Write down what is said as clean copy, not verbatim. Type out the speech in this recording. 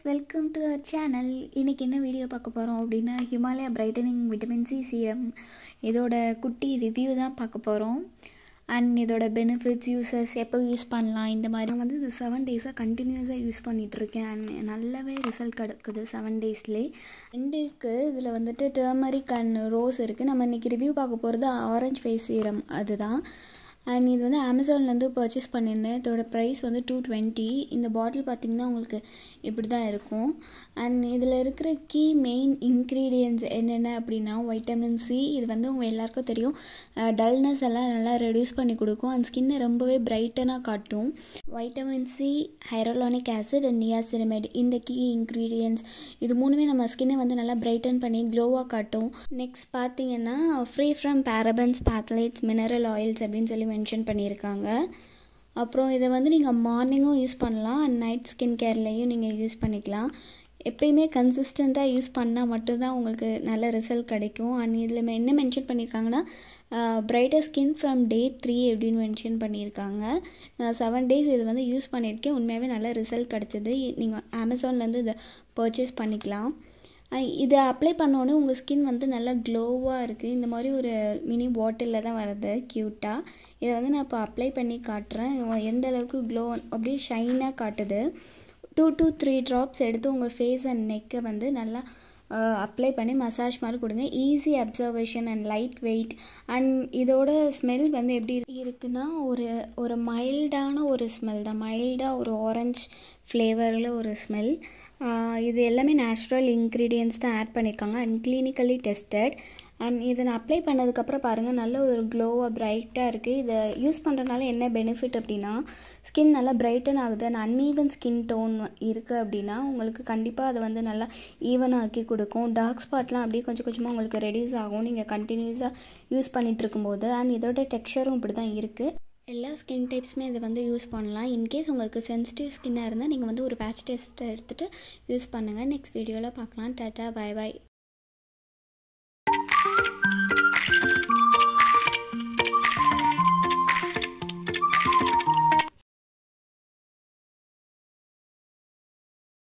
Welcome to our channel. இன்றைக்கி என்ன video பார்க்க போகிறோம் அப்படின்னா, Himalaya brightening vitamin C serum இதோட குட்டி ரிவ்யூ தான் பார்க்க போகிறோம். அண்ட் இதோட பெனிஃபிட்ஸ், யூசஸ், எப்போ யூஸ் பண்ணலாம், இந்த மாதிரி நான் வந்து இது 7 டேஸாக கண்டினியூஸாக யூஸ் பண்ணிகிட்ருக்கேன். அண்ட் நல்லாவே ரிசல்ட் கிடக்குது 7 டேஸ்லேயே. ரெண்டுக்கு இதில் வந்துட்டு டர்மரிக் அண்ட் ரோஸ் இருக்குது. நம்ம இன்றைக்கி ரிவ்யூ பார்க்க போகிறது ஆரஞ்ச் ஃபேஸ் சீரம் அதுதான். அண்ட் இது வந்து அமேசான்லேருந்து பர்ச்சேஸ் பண்ணியிருந்தேன். இதோட ப்ரைஸ் வந்து 220. இந்த பாட்டில் பார்த்திங்கன்னா உங்களுக்கு இப்படி தான் இருக்கும். அண்ட் இதில் இருக்கிற கீ மெயின் இன்க்ரீடியன்ட்ஸ் என்னென்ன அப்படின்னா, வைட்டமின் சி. இது வந்து உங்கள் எல்லாருக்கும் தெரியும், டல்னஸ் எல்லாம் நல்லா ரெடியூஸ் பண்ணி கொடுக்கும். அண்ட் ஸ்கின்னை ரொம்பவே பிரைட்டனாக காட்டும். Vitamin C, hyaluronic acid and niacinamide, இந்த கீ இன்க்ரீடியன்ட்ஸ் இது மூணுமே நம்ம ஸ்கின்னை வந்து நல்லா பிரைட்டன் பண்ணி க்ளோவாக காட்டும். நெக்ஸ்ட் பார்த்திங்கன்னா, free from parabens, phthalates, mineral oils அப்படின்னு சொல்லி மென்ஷன் பண்ணியிருக்காங்க. அப்புறம் இதை வந்து நீங்கள் மார்னிங்கும் யூஸ் பண்ணலாம் அண்ட் நைட் ஸ்கின் கேர்லேயும் நீங்கள் யூஸ் பண்ணிக்கலாம். எப்பயுமே கன்சிஸ்டண்ட்டாக யூஸ் பண்ணால் மட்டும்தான் உங்களுக்கு நல்ல ரிசல்ட் கிடைக்கும். அண்ட் இதில் என்ன மென்ஷன் பண்ணியிருக்காங்கன்னா, பிரைட்டர் ஸ்கின் ஃப்ரம் டே 3 அப்படின்னு மென்ஷன் பண்ணியிருக்காங்க. நான் 7 டேஸ் இது வந்து யூஸ் பண்ணியிருக்கேன். உண்மையாகவே நல்ல ரிசல்ட் கிடச்சிது. நீங்கள் அமேசான்லேருந்து இதை பர்ச்சேஸ் பண்ணிக்கலாம். இதை அப்ளை பண்ணோன்னே உங்கள் ஸ்கின் வந்து நல்லா க்ளோவாக இருக்குது. இந்த மாதிரி ஒரு மினி பாட்டிலில் தான் வருது க்யூட்டாக. இதை வந்து நான் இப்போ அப்ளை பண்ணி காட்டுறேன். எந்த அளவுக்கு க்ளோ அப்படியே ஷைனாக காட்டுது. 2 to 3 ட்ராப்ஸ் எடுத்து உங்கள் ஃபேஸ் அண்ட் நெக்கை வந்து நல்லா அப்ளை பண்ணி மசாஜ் மாதிரி கொடுங்க. Easy observation and light weight. And இதோட ஸ்மெல் வந்து எப்படி இருக்குன்னா, ஒரு மைல்டான ஒரு ஸ்மெல் தான். மைல்டாக ஒரு ஆரஞ்ச் ஃப்ளேவரில் ஒரு ஸ்மெல். இது எல்லாமே நேச்சுரல் இன்க்ரீடியன்ட்ஸ் தான் ஆட் பண்ணியிருக்காங்க அண்ட் கிளினிக்கலி டெஸ்டட். அண்ட் இதை நான் அப்ளை பண்ணதுக்கப்புறம் பாருங்கள், நல்ல ஒரு க்ளோவாக ப்ரைட்டாக இருக்குது. இதை யூஸ் பண்ணுறதுனால என்ன பெனிஃபிட் அப்படின்னா, ஸ்கின் நல்லா பிரைட்டன் ஆகுது. அண்ட் அன்ஈவன் ஸ்கின் டோன் இருக்குது அப்படின்னா உங்களுக்கு கண்டிப்பாக அதை வந்து நல்லா ஈவனாக ஆக்கி கொடுக்கும். டார்க் ஸ்பாட்லாம் அப்படியே கொஞ்சம் கொஞ்சமாக உங்களுக்கு ரெடியூஸ் ஆகும் நீங்கள் கண்டினியூஸாக யூஸ் பண்ணிகிட்டு இருக்கும்போது. அண்ட் இதோட டெக்ஸ்சரும் இப்படி தான் இருக்குது. எல்லா ஸ்கின் டைப்ஸுமே இதை வந்து யூஸ் பண்ணலாம். இன்கேஸ் உங்களுக்கு சென்சிட்டிவ் ஸ்கின்னாக இருந்தால் நீங்கள் வந்து ஒரு பேட்ச் டெஸ்ட்டை எடுத்துகிட்டு யூஸ் பண்ணுங்கள். நெக்ஸ்ட் வீடியோவில் பார்க்கலாம். Tata, bye bye.